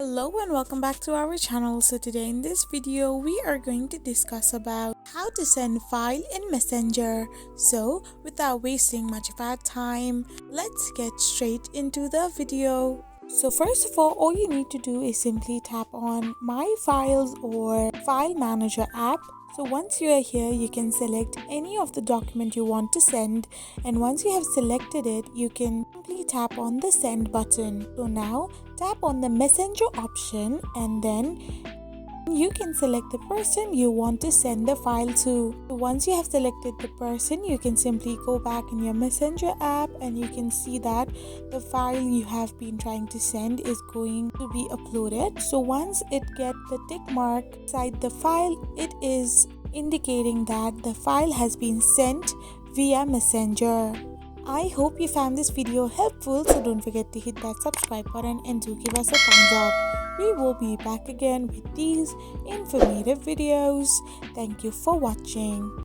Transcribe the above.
Hello and welcome back to our channel. So today in this video we are going to discuss about how to send file in Messenger. So without wasting much of our time, let's get straight into the video. So first of all you need to do is simply tap on My Files or File Manager app. So once you are here, you can select any of the document you want to send, and once you have selected it, you can simply tap on the send button. So now tap on the messenger option, and then you can select the person you want to send the file to. So once you have selected the person, you can simply go back in your messenger app and you can see that the file you have been trying to send is going to be uploaded. So once it gets the tick mark beside the file, it is indicating that the file has been sent via messenger. I hope you found this video helpful, so don't forget to hit that subscribe button and do give us a thumbs up. We will be back again with these informative videos. Thank you for watching.